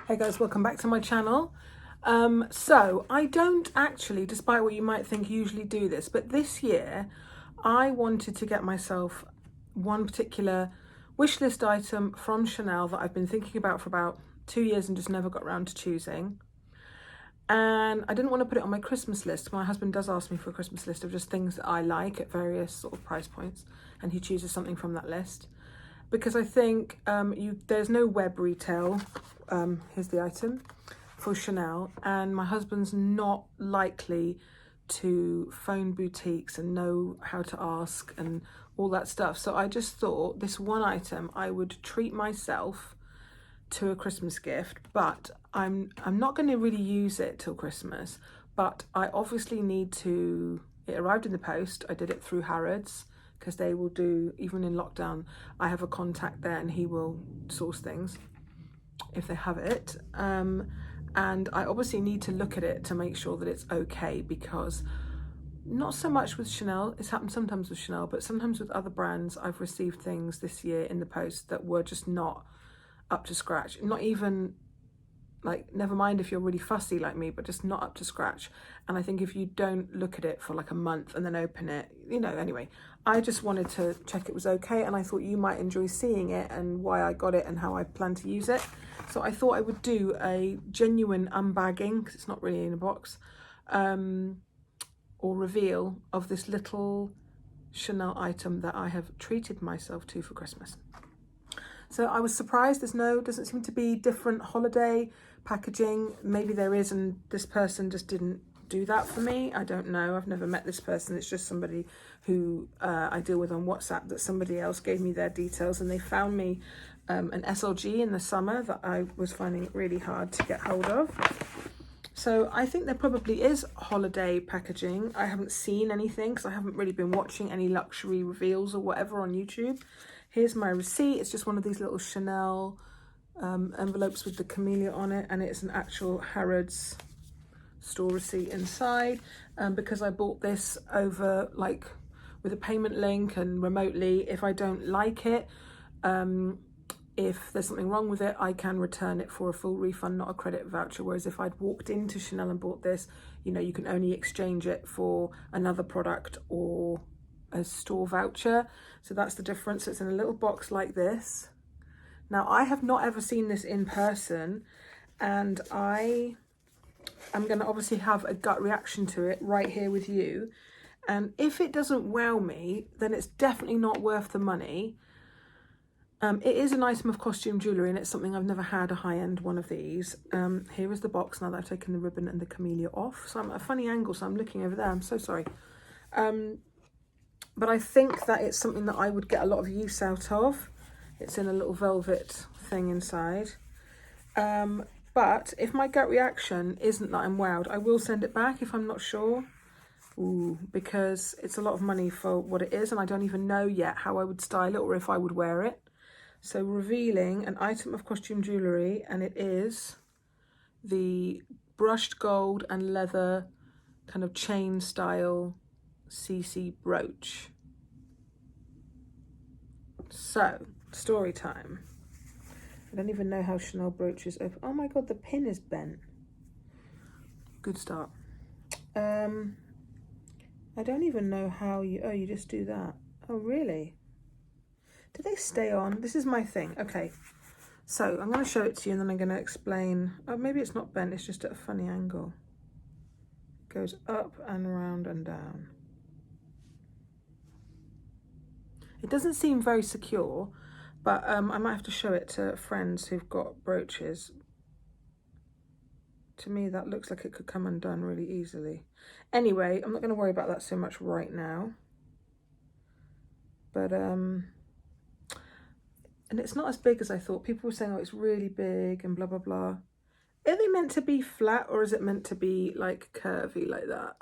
Hey guys, welcome back to my channel. So I don't actually, despite what you might think, usually do this, but this year I wanted to get myself one particular wish list item from Chanel that I've been thinking about for about 2 years and just never got around to choosing. And I didn't want to put it on my Christmas list. My husband does ask me for a Christmas list of just things that I like at various sort of price points, and he chooses something from that list. Because I think there's no web retail, here's the item, for Chanel, and my husband's not likely to phone boutiques and know how to ask and all that stuff. So I just thought this one item I would treat myself to a Christmas gift, but I'm not going to really use it till Christmas, but I obviously need to. It arrived in the post. I did it through Harrods because they will do, even in lockdown, I have a contact there and he will source things if they have it. And I obviously need to look at it to make sure that it's okay, because not so much with Chanel, it's happened sometimes with Chanel, but sometimes with other brands I've received things this year in the post that were just not up to scratch. Not even, like, never mind if you're really fussy like me, but just not up to scratch. And I think if you don't look at it for like a month and then open it, anyway, I just wanted to check it was okay, and I thought you might enjoy seeing it and why I got it and how I plan to use it. So I thought I would do a genuine unbagging, because it's not really in a box, or reveal of this little Chanel item that I have treated myself to for Christmas. So I was surprised doesn't seem to be different holiday packaging. Maybe there is, and this person just didn't do that for me. I don't know. I've never met this person. It's just somebody who I deal with on WhatsApp, that somebody else gave me their details, and they found me an SLG in the summer that I was finding really hard to get hold of. So I think there probably is holiday packaging. I haven't seen anything because I haven't really been watching any luxury reveals or whatever on YouTube. Here's my receipt. It's just one of these little Chanel envelopes with the camellia on it, and it's an actual Harrods store receipt inside, because I bought this over, like, with a payment link and remotely. If I don't like it, if there's something wrong with it, I can return it for a full refund, not a credit voucher. Whereas if I'd walked into Chanel and bought this, you can only exchange it for another product or a store voucher. So that's the difference. It's in a little box like this. Now, I have not ever seen this in person, and I am going to obviously have a gut reaction to it right here with you. And if it doesn't wow me, then it's definitely not worth the money. It is an item of costume jewellery, and it's something I've never had, a high-end one of these. Here is the box now that I've taken the ribbon and the camellia off. So I'm at a funny angle, so I'm looking over there. I'm so sorry. But I think that it's something that I would get a lot of use out of. It's in a little velvet thing inside. But if my gut reaction isn't that I'm wowed, I will send it back if I'm not sure. Because it's a lot of money for what it is, and I don't even know yet how I would style it or if I would wear it. So revealing an item of costume jewellery, and it is the brushed gold and leather kind of chain style CC brooch. So, story time. I don't even know how Chanel brooches open. Oh my god, the pin is bent. Good start. I don't even know how you just do that. Oh, really? Do they stay on? This is my thing. Okay, so I'm going to show it to you and then I'm going to explain. Oh, maybe it's not bent, it's just at a funny angle. It goes up and round and down. It doesn't seem very secure, but I might have to show it to friends who've got brooches. To me, that looks like it could come undone really easily. Anyway, I'm not going to worry about that so much right now. But, and it's not as big as I thought. People were saying, oh, it's really big and blah, blah, blah. Are they meant to be flat, or is it meant to be, like, curvy like that?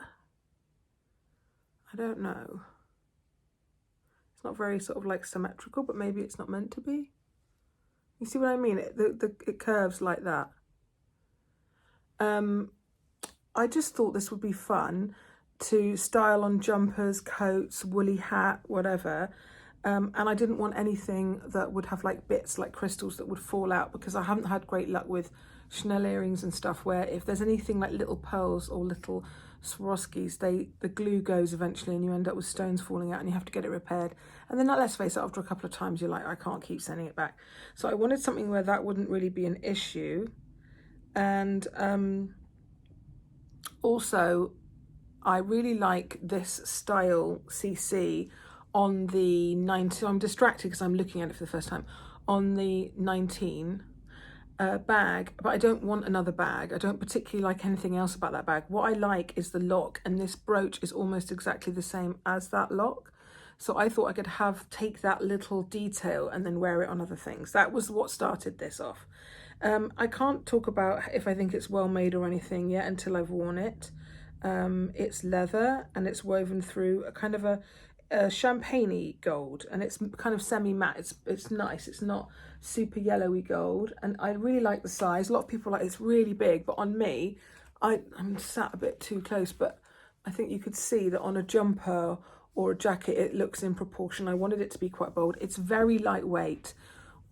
I don't know. It's not very sort of, like, symmetrical, but maybe it's not meant to be. You see what I mean? It curves like that. I just thought this would be fun to style on jumpers, coats, woolly hat, whatever. And I didn't want anything that would have like bits like crystals that would fall out, because I haven't had great luck with Chanel earrings and stuff where if there's anything like little pearls or little Swarovskis, the glue goes eventually and you end up with stones falling out and you have to get it repaired. And then, let's face it, after a couple of times you're like, I can't keep sending it back. So I wanted something where that wouldn't really be an issue. And also I really like this style CC on the 19, I'm distracted because I'm looking at it for the first time, on the 19 bag, but I don't want another bag. I don't particularly like anything else about that bag. What I like is the lock, and this brooch is almost exactly the same as that lock. So I thought I could take that little detail and then wear it on other things. That was what started this off. I can't talk about if I think it's well made or anything yet until I've worn it. It's leather and it's woven through a kind of a champagne-y gold, and it's kind of semi-matte. It's nice. It's not super yellowy gold, and I really like the size. A lot of people are like, it's really big, but on me, I'm sat a bit too close, but I think you could see that on a jumper or a jacket it looks in proportion. I wanted it to be quite bold. It's very lightweight,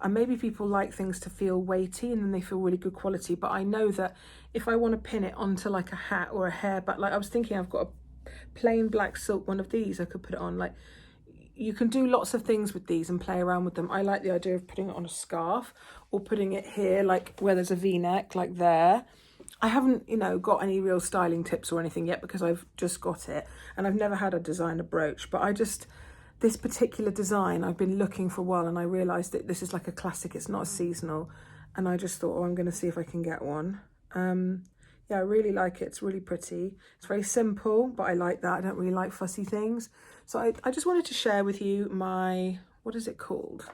and maybe people like things to feel weighty and then they feel really good quality, but I know that if I want to pin it onto like a hat or a hairband, like I was thinking I've got a plain black silk one of these I could put it on. Like, you can do lots of things with these and play around with them. I like the idea of putting it on a scarf or putting it here, like where there's a V-neck, like there. I haven't, got any real styling tips or anything yet because I've just got it and I've never had a designer brooch, but this particular design I've been looking for a while, and I realised that this is like a classic, it's not a seasonal, and I just thought, I'm going to see if I can get one. Yeah, I really like it. It's really pretty. It's very simple, but I like that. I don't really like fussy things. So I just wanted to share with you my, what is it called?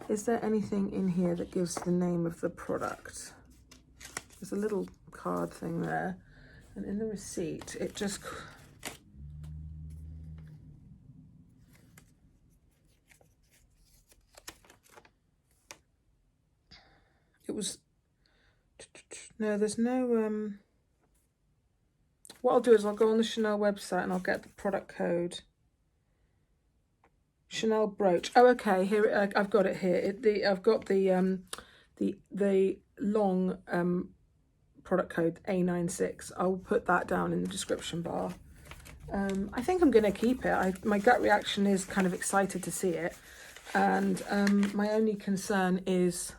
Is there anything in here that gives the name of the product? There's a little card thing there. And in the receipt, it just... It was... No, there's no... What I'll do is I'll go on the Chanel website and I'll get the product code. Chanel brooch. Oh, okay. Here, I've got it here. I've got the long product code A96. I'll put that down in the description bar. I think I'm going to keep it. My gut reaction is kind of excited to see it, and my only concern is,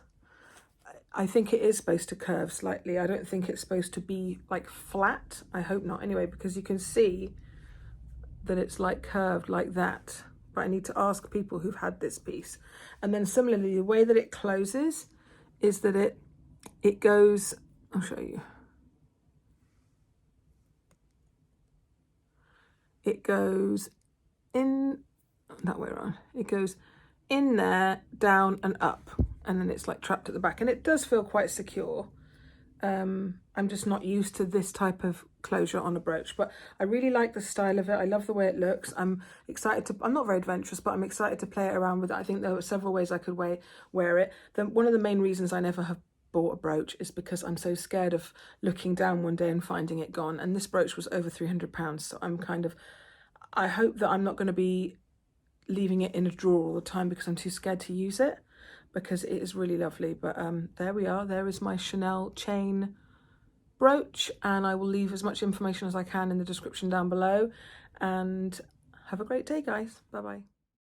I think it is supposed to curve slightly. I don't think it's supposed to be like flat. I hope not anyway, because you can see that it's like curved like that. But I need to ask people who've had this piece. And then similarly, the way that it closes is that it goes, I'll show you. It goes in, that way around. It goes in there, down and up. And then it's like trapped at the back, and it does feel quite secure. I'm just not used to this type of closure on a brooch, but I really like the style of it. I love the way it looks. I'm not very adventurous, but I'm excited to play it around with it. I think there were several ways I could wear it. One of the main reasons I never have bought a brooch is because I'm so scared of looking down one day and finding it gone. And this brooch was over £300, so I hope that I'm not going to be leaving it in a drawer all the time because I'm too scared to use it, because it is really lovely. But there we are. There is my Chanel chain brooch, and I will leave as much information as I can in the description down below. And have a great day, guys. Bye bye.